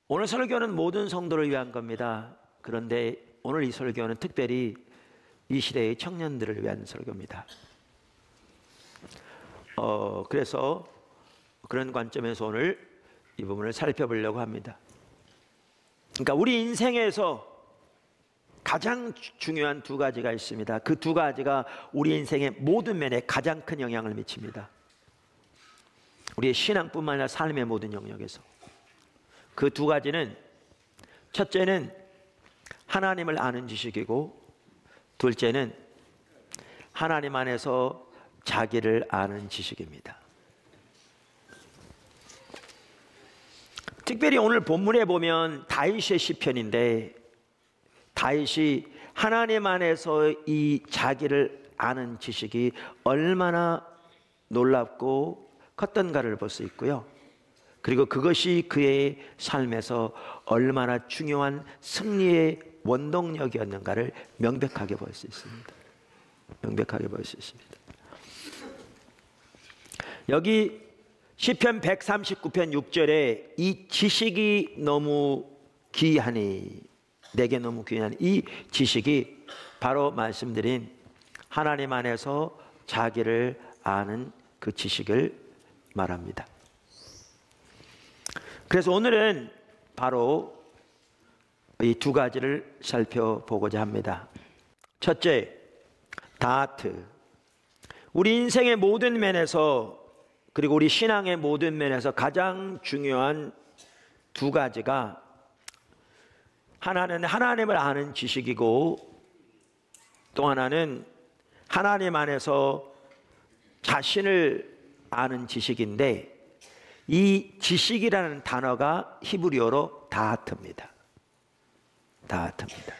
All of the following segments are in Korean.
오늘 설교는 모든 성도를 위한 겁니다. 그런데 오늘 이 설교는 특별히 이 시대의 청년들을 위한 설교입니다. 그래서 그런 관점에서 오늘 이 부분을 살펴보려고 합니다. 그러니까 우리 인생에서 가장 중요한 두 가지가 있습니다. 그 두 가지가 우리 인생의 모든 면에 가장 큰 영향을 미칩니다. 우리의 신앙뿐만 아니라 삶의 모든 영역에서. 그 두 가지는, 첫째는 하나님을 아는 지식이고, 둘째는 하나님 안에서 자기를 아는 지식입니다. 특별히 오늘 본문에 보면 다윗의 시편인데, 다윗이 하나님 안에서 이 자기를 아는 지식이 얼마나 놀랍고 컸던가를 볼 수 있고요. 그리고 그것이 그의 삶에서 얼마나 중요한 승리의 원동력이었는가를 명백하게 볼 수 있습니다. 명백하게 볼 수 있습니다. 여기 시편 139편 6절에 이 지식이 너무 귀하니, 내게 너무 귀하니, 이 지식이 바로 말씀드린 하나님 안에서 자기를 아는 그 지식을 말합니다. 그래서 오늘은 바로 이 두 가지를 살펴보고자 합니다. 첫째, 다트. 우리 인생의 모든 면에서, 그리고 우리 신앙의 모든 면에서 가장 중요한 두 가지가, 하나는 하나님을 아는 지식이고, 또 하나는 하나님 안에서 자신을 아는 지식인데, 이 지식이라는 단어가 히브리어로 다하트입니다. 다하트입니다.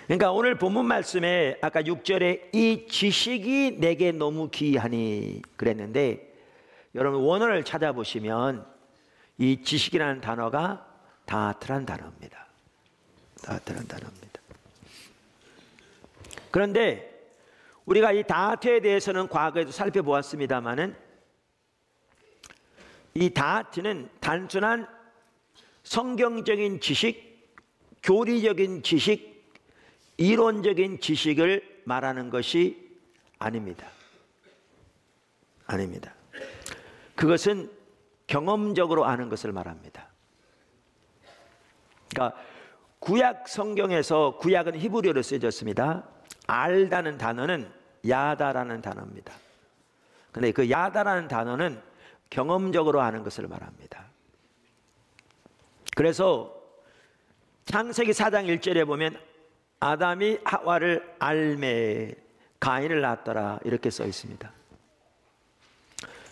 그러니까 오늘 본문 말씀에 아까 6절에 이 지식이 내게 너무 귀하니 그랬는데, 여러분 원어를 찾아보시면 이 지식이라는 단어가 다하트란 단어입니다. 다하트란 단어입니다. 그런데 우리가 이 다하트에 대해서는 과거에도 살펴보았습니다마는, 이 다하트는 단순한 성경적인 지식, 교리적인 지식, 이론적인 지식을 말하는 것이 아닙니다. 아닙니다. 그것은 경험적으로 아는 것을 말합니다. 그러니까 구약 성경에서, 구약은 히브리어로 쓰여졌습니다. 알다는 단어는 야다라는 단어입니다. 그런데 그 야다라는 단어는 경험적으로 아는 것을 말합니다. 그래서 창세기 4장 1절에 보면 아담이 하와를 알매 가인을 낳았더라 이렇게 써 있습니다.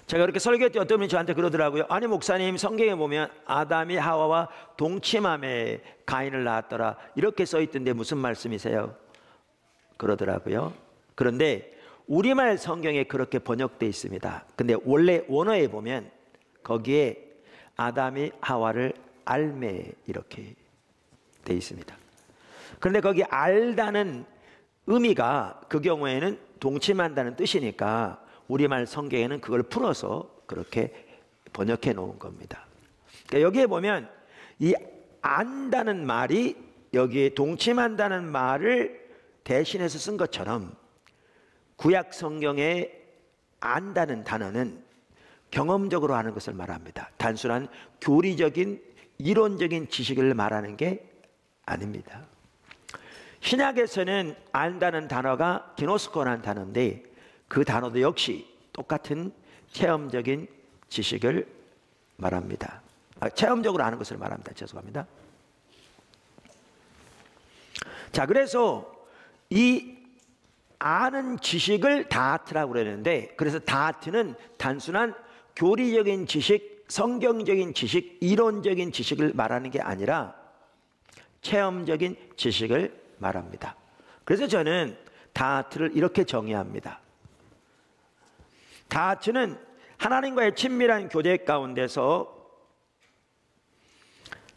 제가 그렇게 설교할 때 어떤 분이 저한테 그러더라고요. 아니 목사님, 성경에 보면 아담이 하와와 동침함에 가인을 낳았더라 이렇게 써 있던데 무슨 말씀이세요? 그러더라고요. 그런데 우리말 성경에 그렇게 번역되어 있습니다. 근데 원래 원어에 보면 거기에 아담이 하와를 알매 이렇게 되어 있습니다. 그런데 거기 알다는 의미가 그 경우에는 동침한다는 뜻이니까 우리말 성경에는 그걸 풀어서 그렇게 번역해 놓은 겁니다. 그러니까 여기에 보면 이 안다는 말이 여기에 동침한다는 말을 대신해서 쓴 것처럼, 구약 성경에 안다는 단어는 경험적으로 아는 것을 말합니다. 단순한 교리적인 이론적인 지식을 말하는 게 아닙니다. 신약에서는 안다는 단어가 기노스코라는 단어인데, 그 단어도 역시 똑같은 체험적인 지식을 말합니다. 체험적으로 아는 것을 말합니다. 죄송합니다. 자, 그래서 이 아는 지식을 다하트라고 그러는데, 그래서 다하트는 단순한 교리적인 지식, 성경적인 지식, 이론적인 지식을 말하는 게 아니라 체험적인 지식을 말합니다. 그래서 저는 다하트를 이렇게 정의합니다. 다하트는 하나님과의 친밀한 교제 가운데서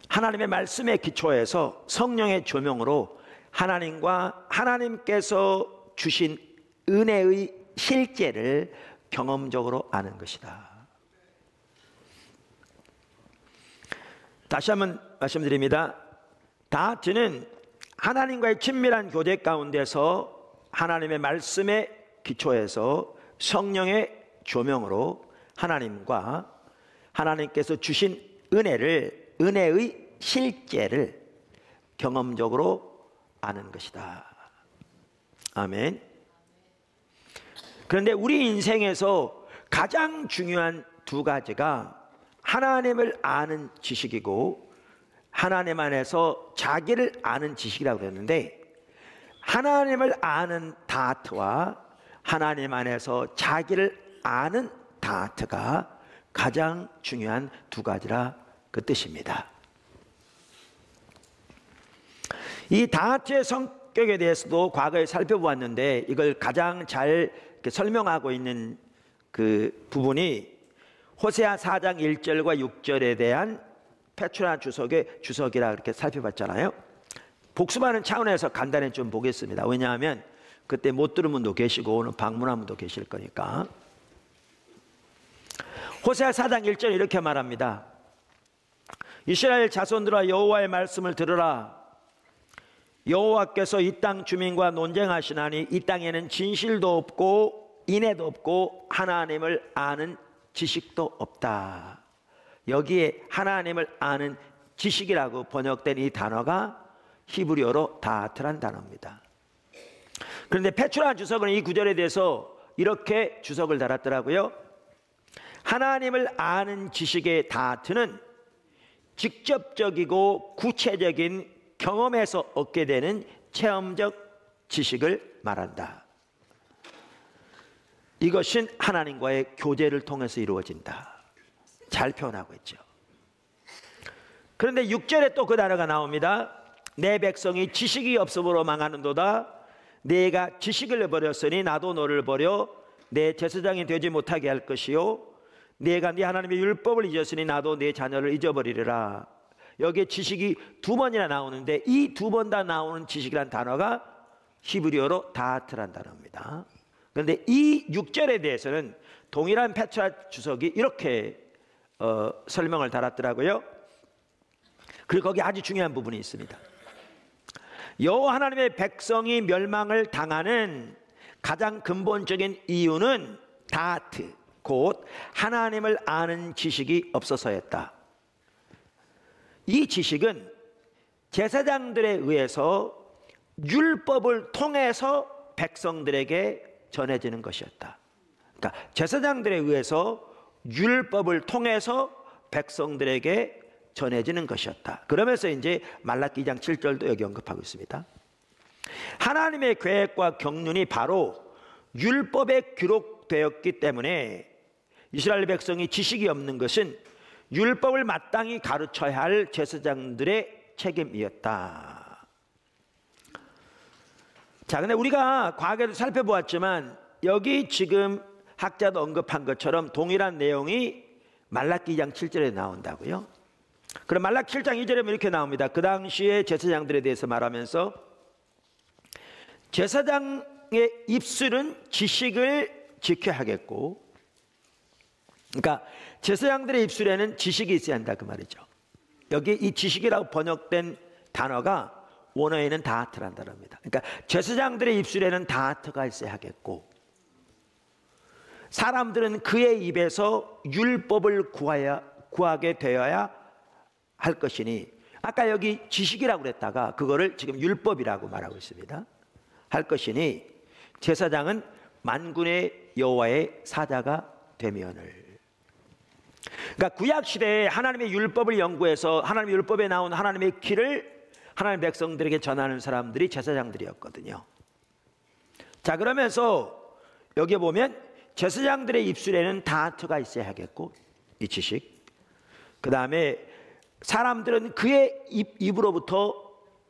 하나님의 말씀에 기초해서 성령의 조명으로 하나님과 하나님께서 주신 은혜의 실제를 경험적으로 아는 것이다. 다시 한번 말씀드립니다. 다트는 하나님과의 친밀한 교제 가운데서 하나님의 말씀에 기초해서 성령의 조명으로 하나님과 하나님께서 주신 은혜의 실제를 경험적으로 아는 것이다. 아멘. 그런데 우리 인생에서 가장 중요한 두 가지가 하나님을 아는 지식이고 하나님 안에서 자기를 아는 지식이라고 그랬는데, 하나님을 아는 다트와 하나님 안에서 자기를 아는 다트가 가장 중요한 두 가지라 그 뜻입니다. 이 다트의 성격에 대해서도 과거에 살펴보았는데, 이걸 가장 잘 설명하고 있는 그 부분이 호세아 4장 1절과 6절에 대한 페트라 주석의 주석이라 그렇게 살펴봤잖아요. 복습하는 차원에서 간단히 좀 보겠습니다. 왜냐하면 그때 못 들은 분도 계시고 오늘 방문한 분도 계실 거니까. 호세아 4장 1절 이렇게 말합니다. 이스라엘 자손들아, 여호와의 말씀을 들으라. 여호와께서 이 땅 주민과 논쟁하시나니 이 땅에는 진실도 없고 인애도 없고 하나님을 아는 지식도 없다. 여기에 하나님을 아는 지식이라고 번역된 이 단어가 히브리어로 다트란 단어입니다. 그런데 페트라 주석은 이 구절에 대해서 이렇게 주석을 달았더라고요. 하나님을 아는 지식의 다트는 직접적이고 구체적인 경험에서 얻게 되는 체험적 지식을 말한다. 이것은 하나님과의 교제를 통해서 이루어진다. 잘 표현하고 있죠. 그런데 6절에 또 그 단어가 나옵니다. 내 백성이 지식이 없음으로 망하는도다. 내가 지식을 버렸으니 나도 너를 버려 내 제사장이 되지 못하게 할 것이요, 내가 네 하나님의 율법을 잊었으니 나도 내 자녀를 잊어버리리라. 여기에 지식이 두 번이나 나오는데 이 두 번 다 나오는 지식이란 단어가 히브리어로 다트란 단어입니다. 그런데 이 6절에 대해서는 동일한 페트라 주석이 이렇게 설명을 달았더라고요. 그리고 거기 아주 중요한 부분이 있습니다. 여호와 하나님의 백성이 멸망을 당하는 가장 근본적인 이유는 다트, 곧 하나님을 아는 지식이 없어서였다. 이 지식은 제사장들에 의해서 율법을 통해서 백성들에게 전해지는 것이었다. 그러니까 제사장들에 의해서 율법을 통해서 백성들에게 전해지는 것이었다. 그러면서 이제 말라기 2장 7절도 여기 언급하고 있습니다. 하나님의 계획과 경륜이 바로 율법에 기록되었기 때문에 이스라엘 백성이 지식이 없는 것은 율법을 마땅히 가르쳐야 할 제사장들의 책임이었다. 자, 근데 우리가 과거에도 살펴보았지만 여기 지금 학자도 언급한 것처럼 동일한 내용이 말라기 2장 7절에 나온다고요. 그럼 말라기 7장 2절에 이렇게 나옵니다. 그 당시에 제사장들에 대해서 말하면서 제사장의 입술은 지식을 지켜야 하겠고, 그러니까 제사장들의 입술에는 지식이 있어야 한다 그 말이죠. 여기 이 지식이라고 번역된 단어가 원어에는 다트란 단어입니다. 그러니까 제사장들의 입술에는 다트가 있어야 하겠고, 사람들은 그의 입에서 율법을 구하게 되어야 할 것이니, 아까 여기 지식이라고 그랬다가 그거를 지금 율법이라고 말하고 있습니다. 할 것이니 제사장은 만군의 여호와의 사자가 되면을. 그러니까 구약 시대에 하나님의 율법을 연구해서 하나님의 율법에 나온 하나님의 길을 하나님의 백성들에게 전하는 사람들이 제사장들이었거든요. 자, 그러면서 여기 보면 제사장들의 입술에는 다트가 있어야 하겠고, 이 지식. 그 다음에 사람들은 그의 입으로부터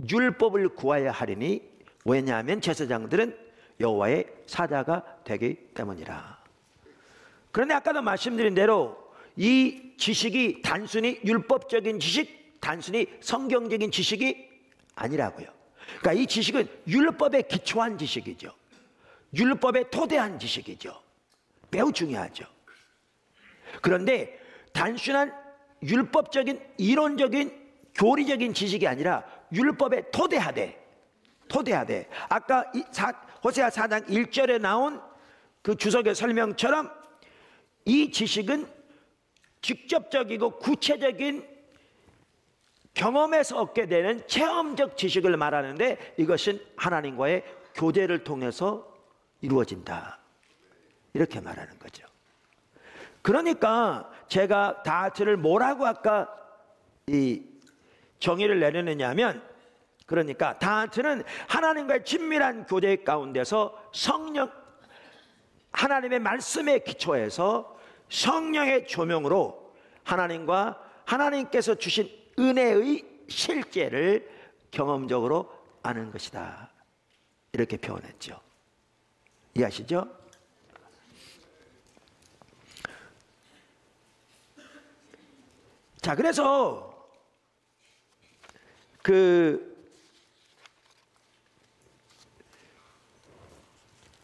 율법을 구해야 하리니, 왜냐하면 제사장들은 여호와의 사자가 되기 때문이라. 그런데 아까도 말씀드린 대로 이 지식이 단순히 율법적인 지식, 단순히 성경적인 지식이 아니라고요. 그러니까 이 지식은 율법에 기초한 지식이죠. 율법에 토대한 지식이죠. 매우 중요하죠. 그런데 단순한 율법적인 이론적인 교리적인 지식이 아니라 율법에 토대하되 아까 호세아 4장 1절에 나온 그 주석의 설명처럼 이 지식은 직접적이고 구체적인 경험에서 얻게 되는 체험적 지식을 말하는데 이것은 하나님과의 교제를 통해서 이루어진다, 이렇게 말하는 거죠. 그러니까 제가 다트를 뭐라고 아까 이 정의를 내려느냐면, 그러니까 다트는 하나님과의 친밀한 교제 가운데서 성령, 하나님의 말씀에 기초해서 성령의 조명으로 하나님과 하나님께서 주신 은혜의 실제를 경험적으로 아는 것이다, 이렇게 표현했죠. 이해하시죠? 자, 그래서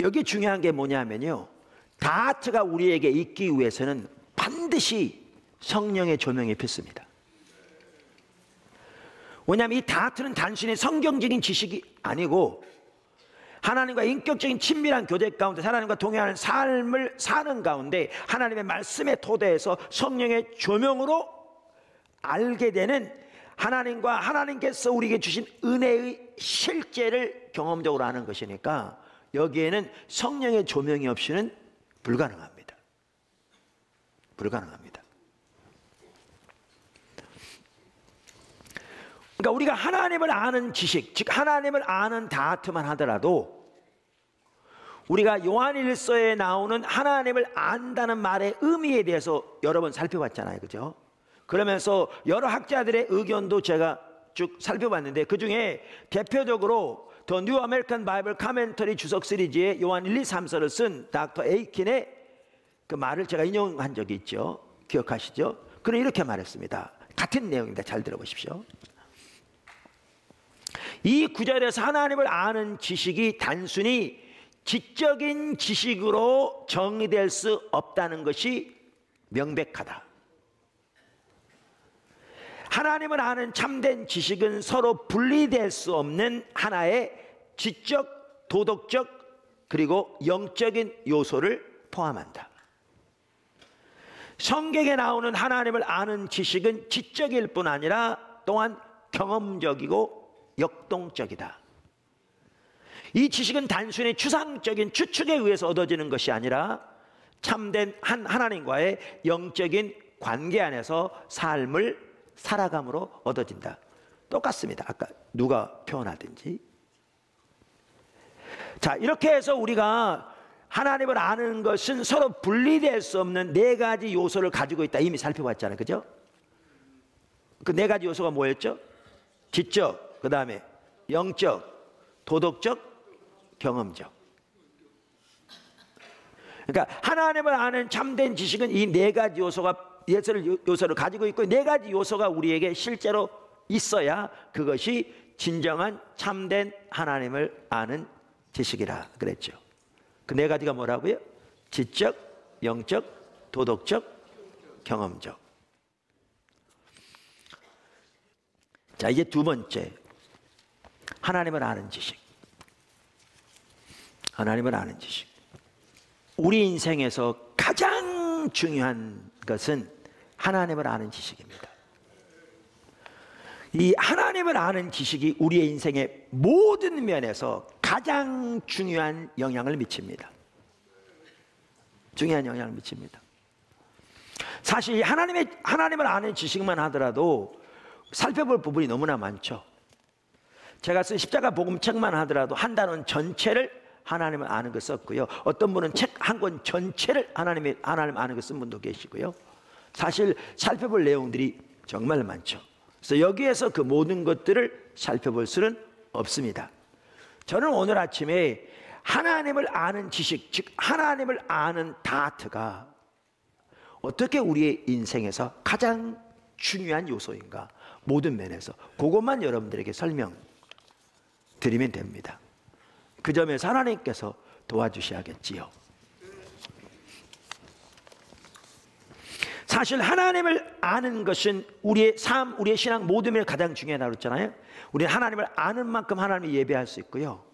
여기 중요한 게 뭐냐면요, 다트가 우리에게 있기 위해서는 반드시 성령의 조명이 필수입니다. 왜냐하면 이 다트는 단순히 성경적인 지식이 아니고 하나님과 인격적인 친밀한 교제 가운데 하나님과 동행하는 삶을 사는 가운데 하나님의 말씀에 토대해서 성령의 조명으로 알게 되는 하나님과 하나님께서 우리에게 주신 은혜의 실제를 경험적으로 아는 것이니까 여기에는 성령의 조명이 없이는 불가능합니다. 불가능합니다. 그러니까 우리가 하나님을 아는 지식, 즉 하나님을 아는 다트만 하더라도 우리가 요한일서에 나오는 하나님을 안다는 말의 의미에 대해서 여러 번 살펴봤잖아요, 그죠? 그러면서 여러 학자들의 의견도 제가 쭉 살펴봤는데 그 중에 대표적으로 더 뉴 아메리칸 바이블 카멘터리 주석 시리즈의 요한 1, 2, 3서를 쓴 닥터 에이킨의 그 말을 제가 인용한 적이 있죠. 기억하시죠? 그는 이렇게 말했습니다. 같은 내용입니다. 잘 들어보십시오. 이 구절에서 하나님을 아는 지식이 단순히 지적인 지식으로 정의될 수 없다는 것이 명백하다. 하나님을 아는 참된 지식은 서로 분리될 수 없는 하나의 지적, 도덕적, 그리고 영적인 요소를 포함한다. 성경에 나오는 하나님을 아는 지식은 지적일 뿐 아니라 또한 경험적이고 역동적이다. 이 지식은 단순히 추상적인 추측에 의해서 얻어지는 것이 아니라 참된 하나님과의 영적인 관계 안에서 삶을 살아감으로 얻어진다. 똑같습니다. 아까 누가 표현하든지. 자, 이렇게 해서 우리가 하나님을 아는 것은 서로 분리될 수 없는 네 가지 요소를 가지고 있다. 이미 살펴봤잖아요, 그죠? 그 네 가지 요소가 뭐였죠? 지적, 그 다음에 영적, 도덕적, 경험적. 그러니까 하나님을 아는 참된 지식은 이 네 가지 요소를 가지고 있고 네 가지 요소가 우리에게 실제로 있어야 그것이 진정한 참된 하나님을 아는 지식이라 그랬죠. 그 네 가지가 뭐라고요? 지적, 영적, 도덕적, 경험적. 자, 이제 두 번째, 하나님을 아는 지식. 하나님을 아는 지식. 우리 인생에서 가장 중요한 것은 하나님을 아는 지식입니다. 이 하나님을 아는 지식이 우리의 인생의 모든 면에서 가장 중요한 영향을 미칩니다. 중요한 영향을 미칩니다. 사실 하나님을 아는 지식만 하더라도 살펴볼 부분이 너무나 많죠. 제가 쓴 십자가 복음책만 하더라도 한 단원 전체를 하나님을 아는 거 썼고요. 어떤 분은 책 한 권 전체를 하나님 아는 거 쓴 분도 계시고요. 사실 살펴볼 내용들이 정말 많죠. 그래서 여기에서 그 모든 것들을 살펴볼 수는 없습니다. 저는 오늘 아침에 하나님을 아는 지식, 즉 하나님을 아는 다트가 어떻게 우리의 인생에서 가장 중요한 요소인가, 모든 면에서 그것만 여러분들에게 설명드리면 됩니다. 그 점에서 하나님께서 도와주셔야겠지요. 사실 하나님을 아는 것은 우리의 삶, 우리의 신앙 모든 면에 가장 중요하다고 그랬잖아요. 우리는 하나님을 아는 만큼 하나님을 예배할 수 있고요,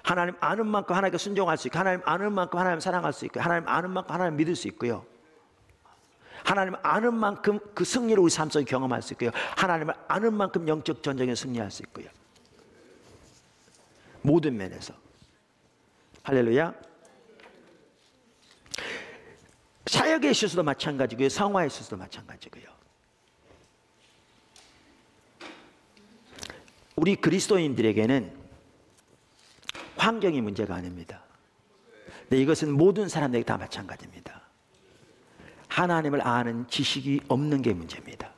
하나님 아는 만큼 하나님께 순종할 수 있고, 하나님 아는 만큼 하나님 사랑할 수 있고, 하나님 아는 만큼 하나님 믿을 수 있고요, 하나님 아는 만큼 그 승리를 우리 삶 속에 경험할 수 있고요, 하나님을 아는 만큼 영적 전쟁에 승리할 수 있고요, 모든 면에서. 할렐루야. 사역에 있어서도 마찬가지고요, 성화에 있어서도 마찬가지고요. 우리 그리스도인들에게는 환경이 문제가 아닙니다. 근데 이것은 모든 사람들에게 다 마찬가지입니다. 하나님을 아는 지식이 없는 게 문제입니다.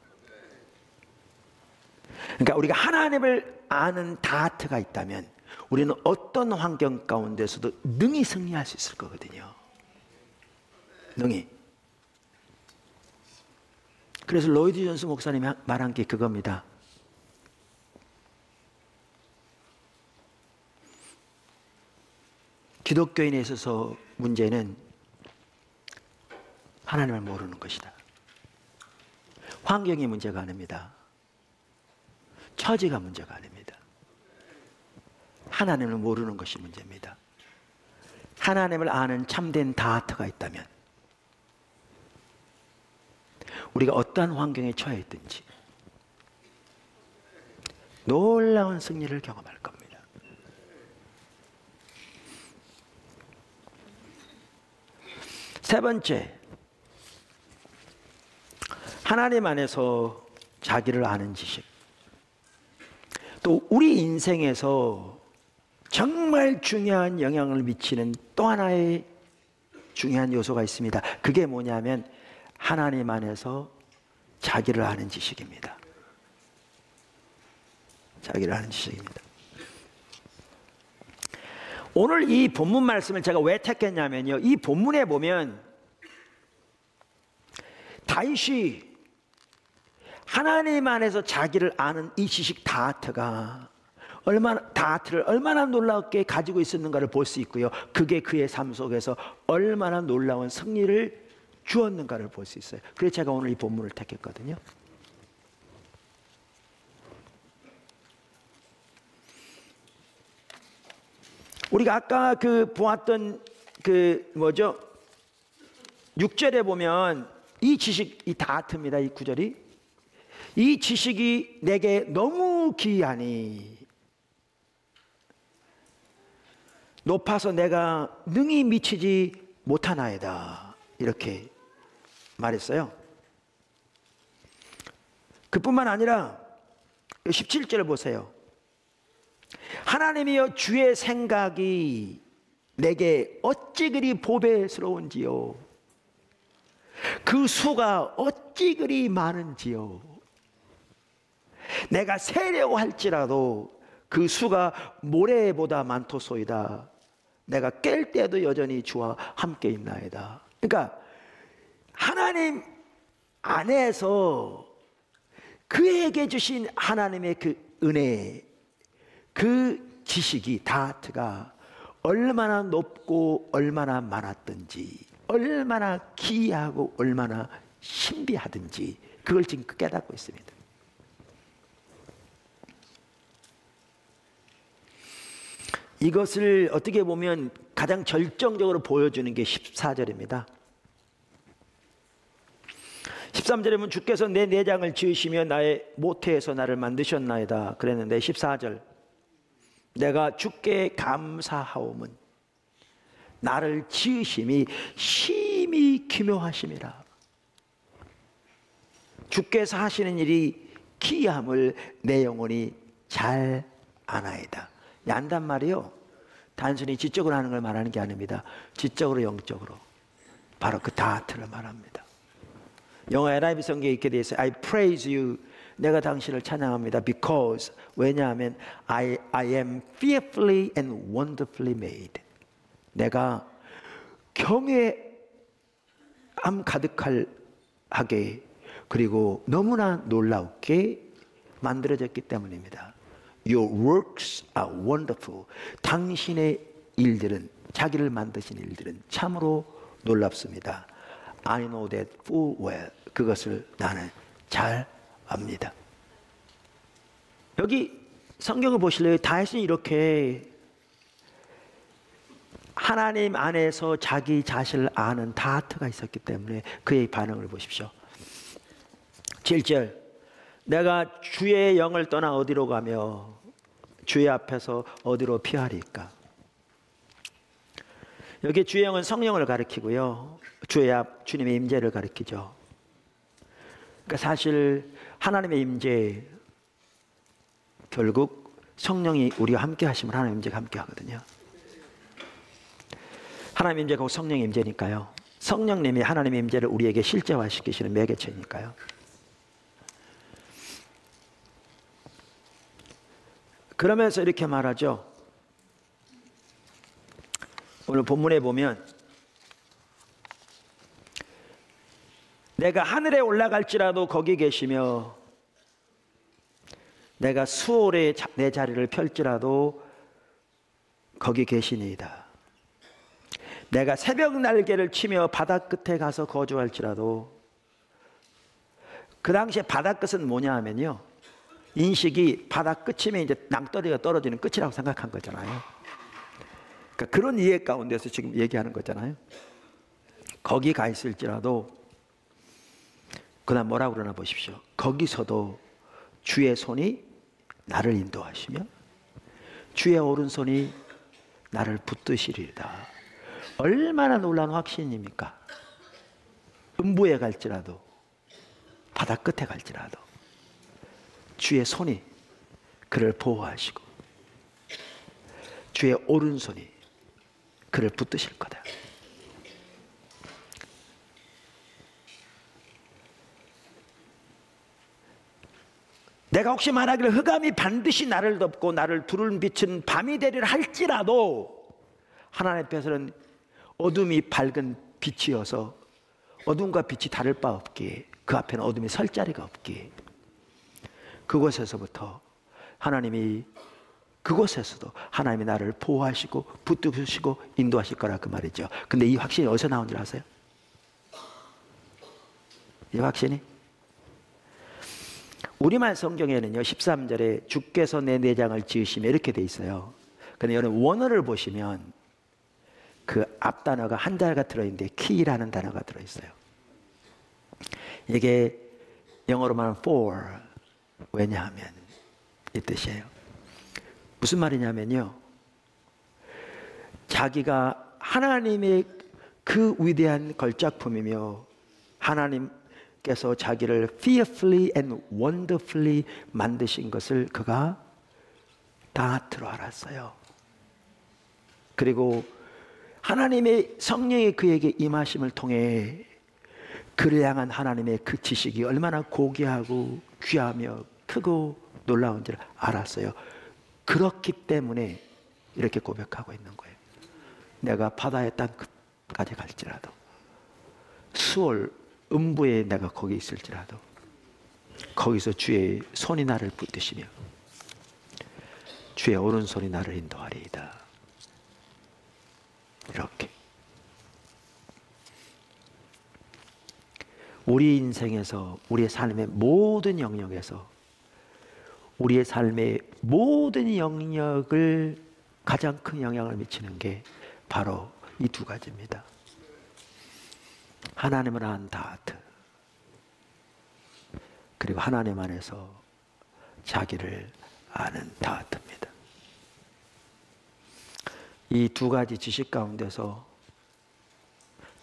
그러니까 우리가 하나님을 아는 다트가 있다면 우리는 어떤 환경 가운데서도 능히 승리할 수 있을 거거든요. 능히. 그래서 로이드 존스 목사님이 말한 게 그겁니다. 기독교인에 있어서 문제는 하나님을 모르는 것이다. 환경이 문제가 아닙니다. 처지가 문제가 아닙니다. 하나님을 모르는 것이 문제입니다. 하나님을 아는 참된 다트가 있다면 우리가 어떠한 환경에 처해 있든지 놀라운 승리를 경험할 겁니다. 세 번째, 하나님 안에서 자기를 아는 지식. 또 우리 인생에서 정말 중요한 영향을 미치는 또 하나의 중요한 요소가 있습니다. 그게 뭐냐면 하나님 안에서 자기를 아는 지식입니다. 자기를 아는 지식입니다. 오늘 이 본문 말씀을 제가 왜 택했냐면요, 이 본문에 보면 다윗이 하나님 안에서 자기를 아는 이 지식 다트를 얼마나 놀랍게 가지고 있었는가를 볼 수 있고요, 그게 그의 삶 속에서 얼마나 놀라운 승리를 주었는가를 볼 수 있어요. 그래서 제가 오늘 이 본문을 택했거든요. 우리가 아까 보았던 6절에 보면 이 지식, 이 다트입니다. 이 구절이. 이 지식이 내게 너무 기이하니 높아서 내가 능히 미치지 못하나이다. 이렇게 말했어요. 그뿐만 아니라 17절을 보세요. 하나님이여, 주의 생각이 내게 어찌 그리 보배스러운지요, 그 수가 어찌 그리 많은지요. 내가 세려고 할지라도 그 수가 모래보다 많도소이다. 내가 깰 때도 여전히 주와 함께 있나이다. 그러니까 하나님 안에서 그에게 주신 하나님의 그 은혜, 그 지식이, 다트가 얼마나 높고 얼마나 많았든지, 얼마나 기이하고 얼마나 신비하든지 그걸 지금 깨닫고 있습니다. 이것을 어떻게 보면 가장 절정적으로 보여주는 게 14절입니다. 13절에 보면 주께서 내 내장을 지으시며 나의 모태에서 나를 만드셨나이다 그랬는데, 14절 내가 주께 감사하오문 나를 지으심이 심히 기묘하심이라. 주께서 하시는 일이 기이함을 내 영혼이 잘 아나이다. 안단 말이요, 단순히 지적으로 하는 걸 말하는 게 아닙니다. 지적으로 영적으로 바로 그 다트를 말합니다. 영어 NIV 성경에 있게 되어 있어요. I praise you, 내가 당신을 찬양합니다. Because, 왜냐하면 I am fearfully and wonderfully made. 내가 경외함 가득하게 그리고 너무나 놀랍게 만들어졌기 때문입니다. Your works are wonderful. 당신의 일들은, 자기를 만드신 일들은 참으로 놀랍습니다. I know that full well. 그것을 나는 잘 압니다. 여기 성경을 보실래요? 다윗은 이렇게 하나님 안에서 자기 자신을 아는 다트가 있었기 때문에 그의 반응을 보십시오. 7절, 내가 주의 영을 떠나 어디로 가며 주의 앞에서 어디로 피하리까? 여기 주의 영은 성령을 가리키고요, 주의 앞 주님의 임재를 가리키죠. 그러니까 사실 하나님의 임재, 결국 성령이 우리와 함께 하시면 하나님의 임재가 함께 하거든요. 하나님의 임재가 성령의 임재니까요. 성령님이 하나님의 임재를 우리에게 실제화시키시는 매개체니까요. 그러면서 이렇게 말하죠. 오늘 본문에 보면 내가 하늘에 올라갈지라도 거기 계시며 내가 수월에 내 자리를 펼지라도 거기 계시니이다. 내가 새벽 날개를 치며 바다 끝에 가서 거주할지라도, 그 당시에 바다 끝은 뭐냐 하면요, 인식이 바다 끝이면 이제 낭떠러지가 떨어지는 끝이라고 생각한 거잖아요. 그러니까 그런 이해 가운데서 지금 얘기하는 거잖아요. 거기 가 있을지라도, 그다음 뭐라고 그러나 보십시오. 거기서도 주의 손이 나를 인도하시며 주의 오른손이 나를 붙드시리이다. 얼마나 놀라운 확신입니까? 음부에 갈지라도, 바다 끝에 갈지라도 주의 손이 그를 보호하시고 주의 오른손이 그를 붙드실 거다. 내가 혹시 말하기를 흑암이 반드시 나를 덮고 나를 두른 빛은 밤이 되리라 할지라도, 하나님 앞에서는 어둠이 밝은 빛이어서 어둠과 빛이 다를 바 없기에, 그 앞에는 어둠이 설 자리가 없기에, 그곳에서부터 하나님이, 그곳에서도 하나님이 나를 보호하시고 붙드시고 인도하실 거라, 그 말이죠. 근데 이 확신이 어디서 나온 줄 아세요? 이 확신이 우리말 성경에는요 13절에 주께서 내 내장을 지으시며 이렇게 돼 있어요. 근데 여러분 원어를 보시면 그 앞 단어가 한 단어가 들어있는데 키라는 단어가 들어있어요. 이게 영어로 말하면 for, 왜냐하면 이 뜻이에요. 무슨 말이냐면요, 자기가 하나님의 그 위대한 걸작품이며 하나님께서 자기를 fearfully and wonderfully 만드신 것을 그가 다트로 알았어요. 그리고 하나님의 성령이 그에게 임하심을 통해 그를 향한 하나님의 그 지식이 얼마나 고귀하고 귀하며 크고 놀라운지를 알았어요. 그렇기 때문에 이렇게 고백하고 있는 거예요. 내가 바다의 땅끝까지 갈지라도, 수월 음부에 내가 거기 있을지라도 거기서 주의 손이 나를 붙드시며 주의 오른손이 나를 인도하리이다. 이렇게 우리 인생에서, 우리의 삶의 모든 영역에서, 우리의 삶의 모든 영역을 가장 큰 영향을 미치는 게 바로 이 두 가지입니다. 하나님을 아는 다트, 그리고 하나님 안에서 자기를 아는 다트입니다. 이 두 가지 지식 가운데서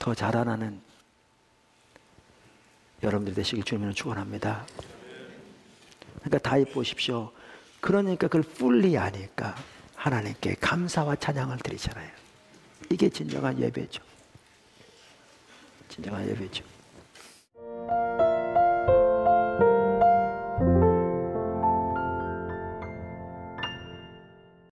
더 자라나는 여러분들 되시길 주님으로 축원합니다. 그러니까 다윗 보십시오. 그러니까 그걸 fully 아니까 하나님께 감사와 찬양을 드리잖아요. 이게 진정한 예배죠. 진정한 예배죠.